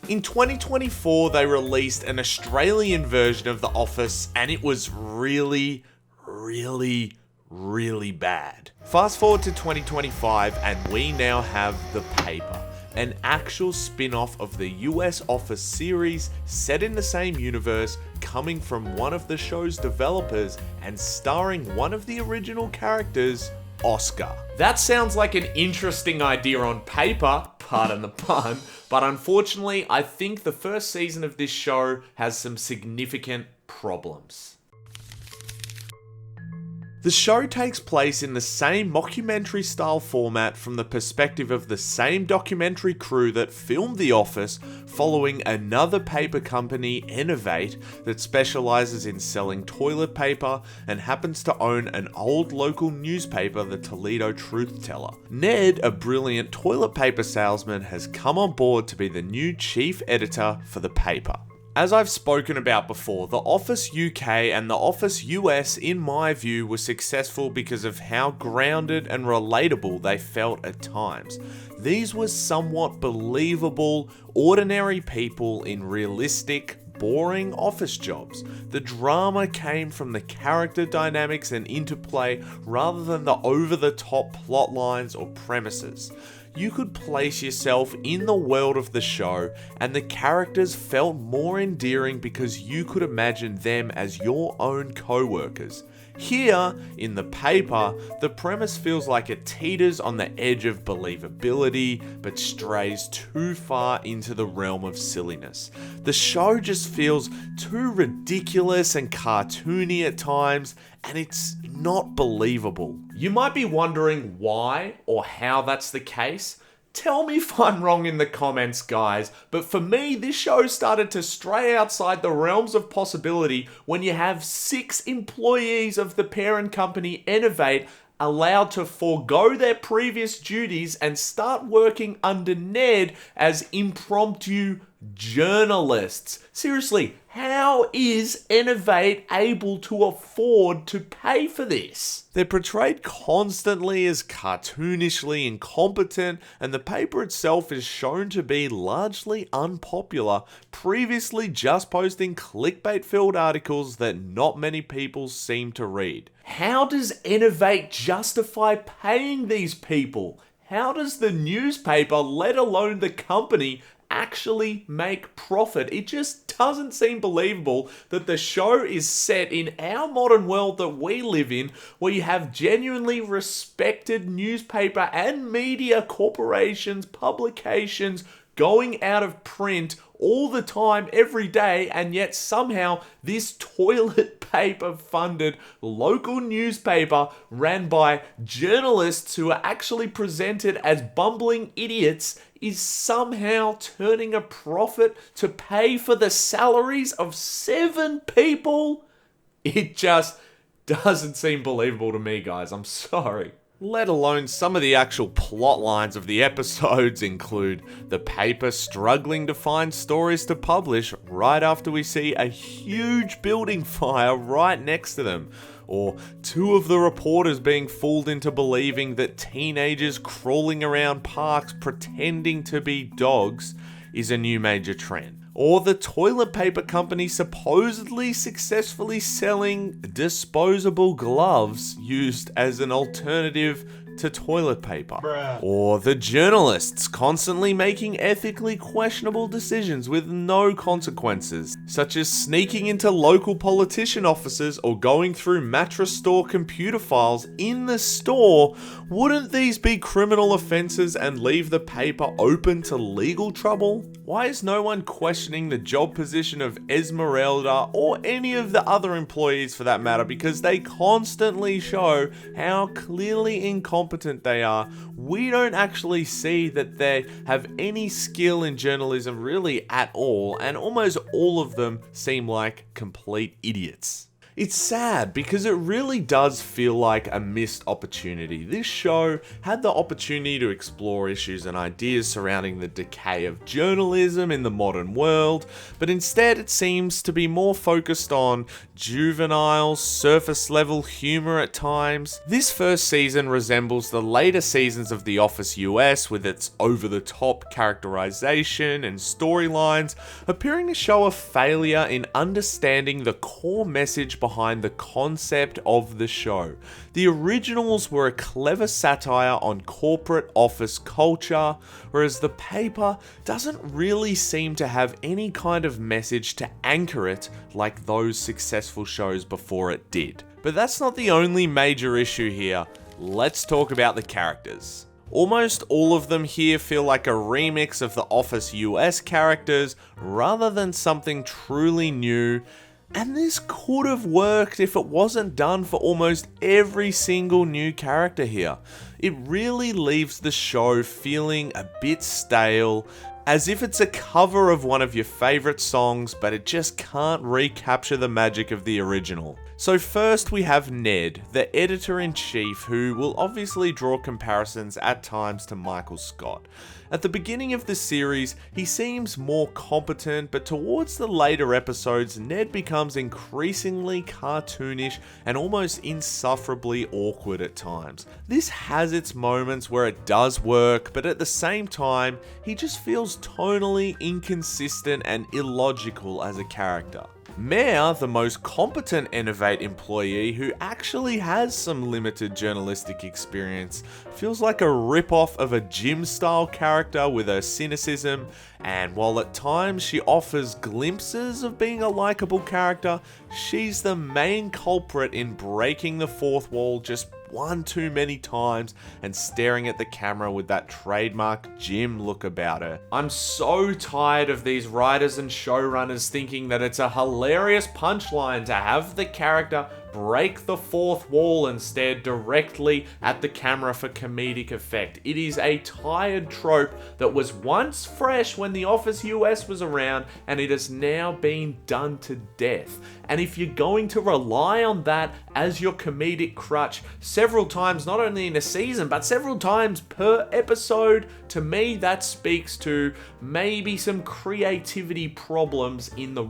In 2024, they released an Australian version of The Office, and it was really bad. Fast forward to 2025, and we now have The Paper, an actual spin-off of the US Office series set in the same universe, coming from one of the show's developers and starring one of the original characters, Oscar. That sounds like an interesting idea on paper, pardon the pun, but unfortunately, I think the first season of this show has some significant problems. The show takes place in the same mockumentary style format from the perspective of the same documentary crew that filmed The Office, following another paper company, Innovate, that specializes in selling toilet paper and happens to own an old local newspaper, the Toledo Truth Teller. Ned, a brilliant toilet paper salesman, has come on board to be the new chief editor for the paper. As I've spoken about before, The Office UK and The Office US, in my view, were successful because of how grounded and relatable they felt at times. These were somewhat believable, ordinary people in realistic, boring office jobs. The drama came from the character dynamics and interplay rather than the over-the-top plot lines or premises. You could place yourself in the world of the show, and the characters felt more endearing because you could imagine them as your own co-workers. Here, in The Paper, the premise feels like it teeters on the edge of believability, but strays too far into the realm of silliness. The show just feels too ridiculous and cartoony at times, and it's not believable. You might be wondering why or how that's the case. Tell me if I'm wrong in the comments, guys, but for me, this show started to stray outside the realms of possibility when you have 6 employees of the parent company, Innovate, allowed to forego their previous duties and start working under Ned as impromptu journalists. Seriously, how is Innovate able to afford to pay for this? They're portrayed constantly as cartoonishly incompetent, and the paper itself is shown to be largely unpopular, previously just posting clickbait-filled articles that not many people seem to read. How does Innovate justify paying these people? How does the newspaper, let alone the company, actually make profit? It just doesn't seem believable that the show is set in our modern world that we live in, where you have genuinely respected newspaper and media corporations, publications going out of print all the time, every day, and yet somehow this toilet paper funded local newspaper ran by journalists who are actually presented as bumbling idiots is somehow turning a profit to pay for the salaries of 7 people. It just doesn't seem believable to me, guys. I'm sorry. Let alone some of the actual plot lines of the episodes include the paper struggling to find stories to publish right after we see a huge building fire right next to them, or 2 of the reporters being fooled into believing that teenagers crawling around parks pretending to be dogs is a new major trend. Or the toilet paper company supposedly successfully selling disposable gloves used as an alternative to toilet paper. Bruh. Or the journalists constantly making ethically questionable decisions with no consequences, such as sneaking into local politician offices or going through mattress store computer files in the store. Wouldn't these be criminal offenses and leave the paper open to legal trouble? Why is no one questioning the job position of Esmeralda or any of the other employees for that matter, because they constantly show how clearly incompetent they are? We don't actually see that they have any skill in journalism really at all, and almost all of them seem like complete idiots. It's sad because it really does feel like a missed opportunity. This show had the opportunity to explore issues and ideas surrounding the decay of journalism in the modern world, but instead it seems to be more focused on juvenile, surface level humor at times. This first season resembles the later seasons of The Office US with its over-the-top characterization and storylines, appearing to show a failure in understanding the core message behind the concept of the show. The originals were a clever satire on corporate office culture, whereas the paper doesn't really seem to have any kind of message to anchor it like those successful shows before it did. But that's not the only major issue here. Let's talk about the characters. Almost all of them here feel like a remix of the Office US characters rather than something truly new. And this could have worked if it wasn't done for almost every single new character here. It really leaves the show feeling a bit stale, as if it's a cover of one of your favourite songs, but it just can't recapture the magic of the original. So first we have Ned, the editor-in-chief, who will obviously draw comparisons at times to Michael Scott. At the beginning of the series, he seems more competent, but towards the later episodes, Ned becomes increasingly cartoonish and almost insufferably awkward at times. This has its moments where it does work, but at the same time, he just feels tonally inconsistent and illogical as a character. Mayor, the most competent Innovate employee who actually has some limited journalistic experience, feels like a rip-off of a Jim-style character with her cynicism, and while at times she offers glimpses of being a likable character, she's the main culprit in breaking the fourth wall just one too many times and staring at the camera with that trademark Jim look about her. I'm so tired of these writers and showrunners thinking that it's a hilarious punchline to have the character break the fourth wall and stare directly at the camera for comedic effect. It is a tired trope that was once fresh when The Office US was around, and it has now been done to death. And if you're going to rely on that as your comedic crutch several times, not only in a season, but several times per episode, to me that speaks to maybe some creativity problems in the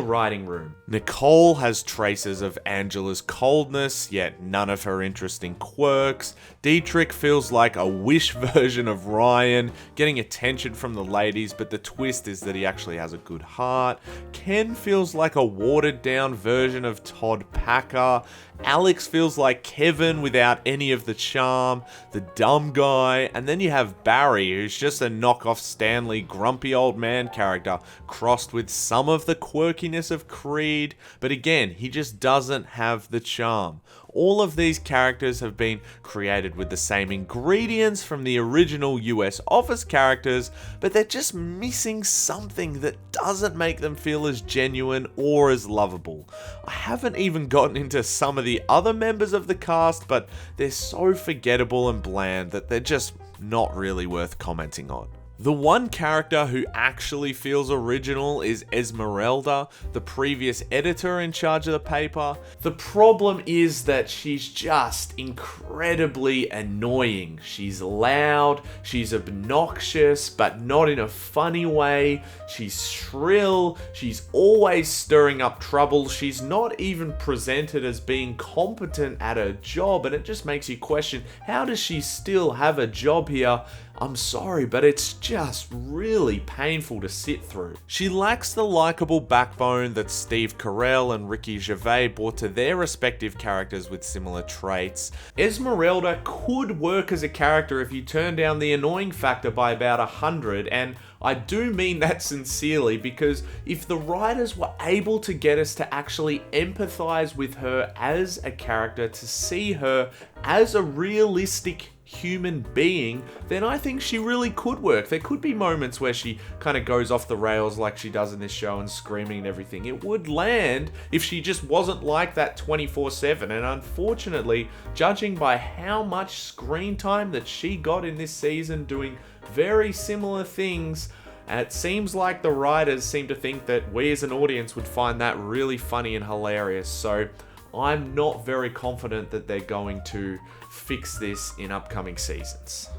writing room. Nicole has traces of Angela's coldness, yet none of her interesting quirks. Dietrich feels like a Wish version of Ryan, getting attention from the ladies, but the twist is that he actually has a good heart. Ken feels like a watered down version of Todd Packer. Alex feels like Kevin without any of the charm, the dumb guy, and then you have Barry, who's just a knockoff Stanley grumpy old man character crossed with some of the quirkiness of Creed, but again, he just doesn't have the charm. All of these characters have been created with the same ingredients from the original US Office characters, but they're just missing something that doesn't make them feel as genuine or as lovable. I haven't even gotten into some of the other members of the cast, but they're so forgettable and bland that they're just not really worth commenting on. The one character who actually feels original is Esmeralda, the previous editor in charge of the paper. The problem is that she's just incredibly annoying. She's loud, she's obnoxious, but not in a funny way. She's shrill, she's always stirring up trouble. She's not even presented as being competent at her job, and it just makes you question, how does she still have a job here? I'm sorry, but it's just really painful to sit through. She lacks the likable backbone that Steve Carell and Ricky Gervais brought to their respective characters with similar traits. Esmeralda could work as a character if you turn down the annoying factor by about 100, and I do mean that sincerely, because if the writers were able to get us to actually empathize with her as a character, to see her as a realistic human being, then I think she really could work. There could be moments where she kind of goes off the rails like she does in this show and screaming and everything. It would land if she just wasn't like that 24/7, and unfortunately, judging by how much screen time that she got in this season doing very similar things, And it seems like the writers seem to think that we as an audience would find that really funny and hilarious. So I'm not very confident that they're going to fix this in upcoming seasons.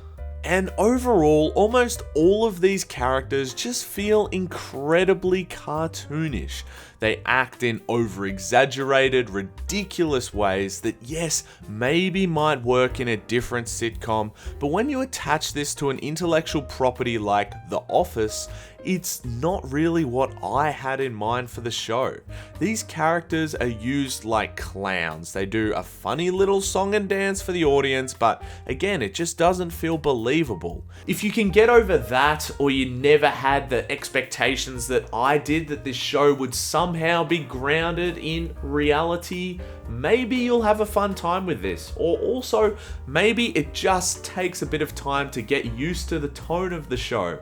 And overall, almost all of these characters just feel incredibly cartoonish. They act in over-exaggerated, ridiculous ways that, yes, maybe might work in a different sitcom, but when you attach this to an intellectual property like The Office, it's not really what I had in mind for the show. These characters are used like clowns. They do a funny little song and dance for the audience, but again, it just doesn't feel believable. If you can get over that, or you never had the expectations that I did that this show would somehow be grounded in reality, maybe you'll have a fun time with this. Or also, maybe it just takes a bit of time to get used to the tone of the show.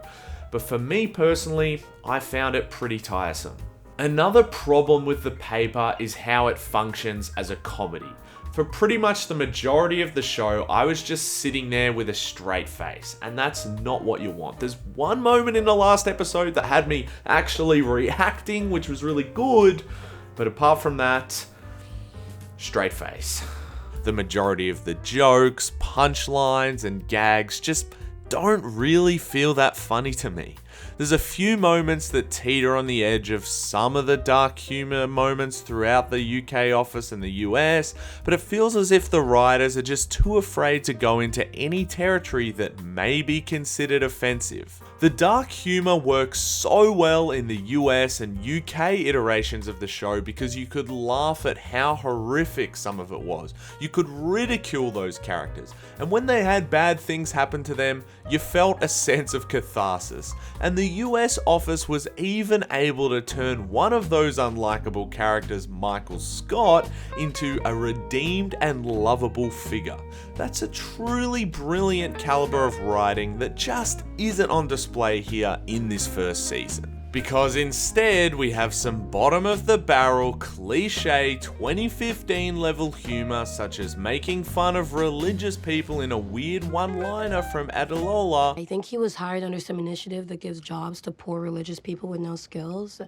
But for me personally, I found it pretty tiresome. Another problem with the paper is how it functions as a comedy. For pretty much the majority of the show, I was just sitting there with a straight face, and that's not what you want. There's one moment in the last episode that had me actually reacting, which was really good, but apart from that, straight face. The majority of the jokes, punchlines, and gags just don't really feel that funny to me. There's a few moments that teeter on the edge of some of the dark humor moments throughout the UK office and the US, but it feels as if the writers are just too afraid to go into any territory that may be considered offensive. The dark humor works so well in the US and UK iterations of the show because you could laugh at how horrific some of it was. You could ridicule those characters, and when they had bad things happen to them, you felt a sense of catharsis. And the US office was even able to turn one of those unlikable characters, Michael Scott, into a redeemed and lovable figure. That's a truly brilliant caliber of writing that just isn't on display here in this first season. Because instead we have some bottom of the barrel cliche 2015 level humor, such as making fun of religious people in a weird one-liner from Adelola. I think he was hired under some initiative that gives jobs to poor religious people with no skills.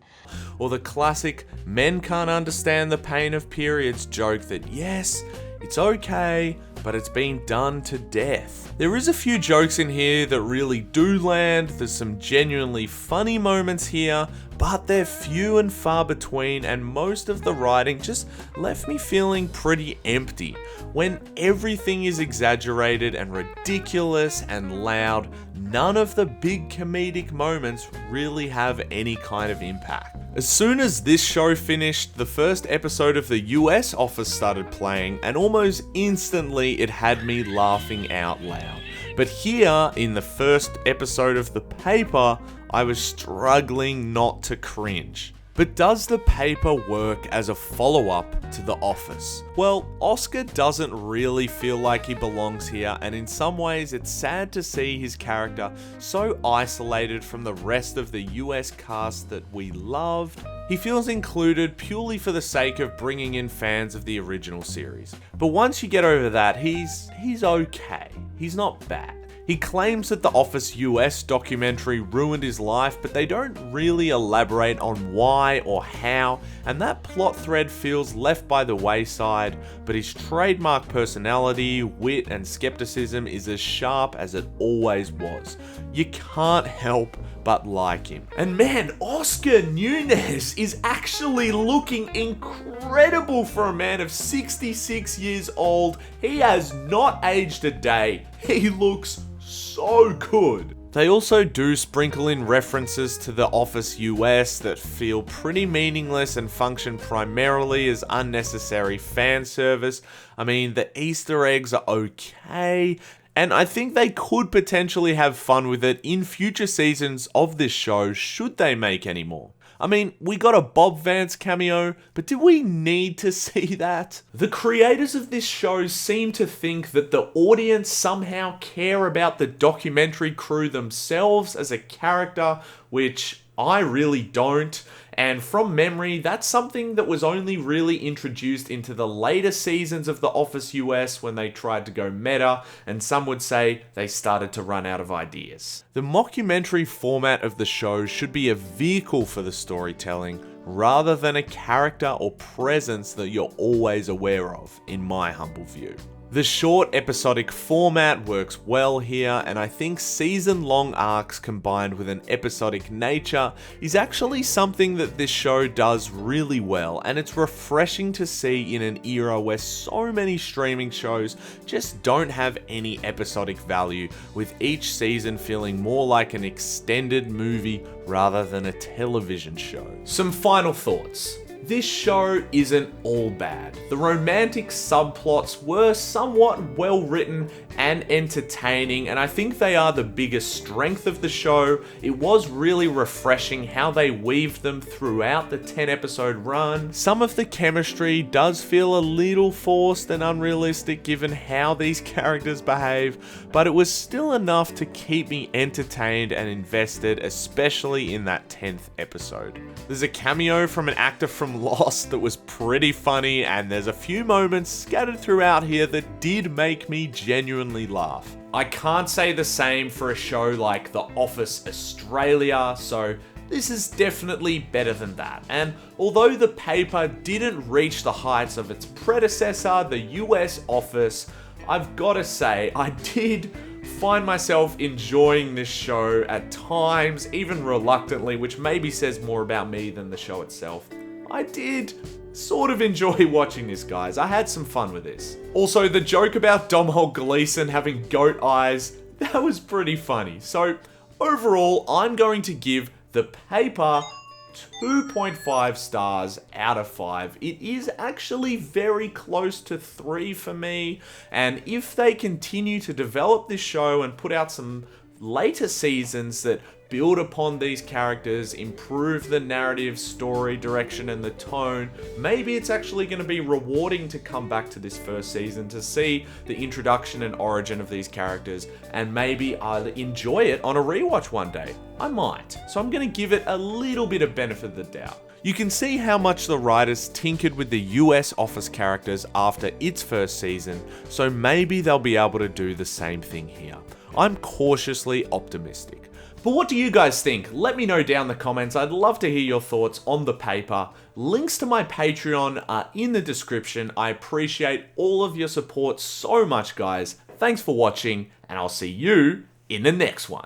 Or the classic men can't understand the pain of periods joke that yes, it's okay, but it's been done to death. There is a few jokes in here that really do land. There's some genuinely funny moments here, but they're few and far between, and most of the writing just left me feeling pretty empty. When everything is exaggerated and ridiculous and loud, none of the big comedic moments really have any kind of impact. As soon as this show finished, the first episode of the US office started playing, and almost instantly it had me laughing out loud. But here, in the first episode of the paper, I was struggling not to cringe. But does the paper work as a follow-up to The Office? Well, Oscar doesn't really feel like he belongs here, and in some ways it's sad to see his character so isolated from the rest of the US cast that we loved. He feels included purely for the sake of bringing in fans of the original series. But once you get over that, he's okay. He's not bad. He claims that the Office US documentary ruined his life, but they don't really elaborate on why or how, and that plot thread feels left by the wayside, but his trademark personality, wit, and skepticism is as sharp as it always was. You can't help but like him. And man, Oscar Nuñez is actually looking incredible for a man of 66 years old. He has not aged a day. He looks so good. They also do sprinkle in references to The Office US that feel pretty meaningless and function primarily as unnecessary fan service. I mean, the Easter eggs are okay, and I think they could potentially have fun with it in future seasons of this show should they make any more. I mean, we got a Bob Vance cameo, but did we need to see that? The creators of this show seem to think that the audience somehow care about the documentary crew themselves as a character, which I really don't. And from memory, that's something that was only really introduced into the later seasons of The Office US when they tried to go meta, and some would say they started to run out of ideas. The mockumentary format of the show should be a vehicle for the storytelling, rather than a character or presence that you're always aware of, in my humble view. The short episodic format works well here, and I think season-long arcs combined with an episodic nature is actually something that this show does really well, and it's refreshing to see in an era where so many streaming shows just don't have any episodic value, with each season feeling more like an extended movie rather than a television show. Some final thoughts. This show isn't all bad. The romantic subplots were somewhat well written and entertaining, and I think they are the biggest strength of the show. It was really refreshing how they weaved them throughout the 10-episode run. Some of the chemistry does feel a little forced and unrealistic given how these characters behave, but it was still enough to keep me entertained and invested, especially in that 10th episode. There's a cameo from an actor from Lost that was pretty funny, and there's a few moments scattered throughout here that did make me genuinely laugh. I can't say the same for a show like The Office Australia, so this is definitely better than that. And although the paper didn't reach the heights of its predecessor, the US Office, I've gotta say, I did find myself enjoying this show at times, even reluctantly, which maybe says more about me than the show itself. I did sort of enjoy watching this, guys. I had some fun with this. Also, the joke about Domhall Gleeson having goat eyes, that was pretty funny. So, overall, I'm going to give the paper 2.5 stars out of 5. It is actually very close to 3 for me, and if they continue to develop this show and put out some later seasons that build upon these characters, improve the narrative, story, direction, and the tone, maybe it's actually going to be rewarding to come back to this first season to see the introduction and origin of these characters, and maybe I'll enjoy it on a rewatch one day. I might. So I'm going to give it a little bit of benefit of the doubt. You can see how much the writers tinkered with the US Office characters after its first season, so maybe they'll be able to do the same thing here. I'm cautiously optimistic. But what do you guys think? Let me know down in the comments. I'd love to hear your thoughts on the paper. Links to my Patreon are in the description. I appreciate all of your support so much, guys. Thanks for watching, and I'll see you in the next one.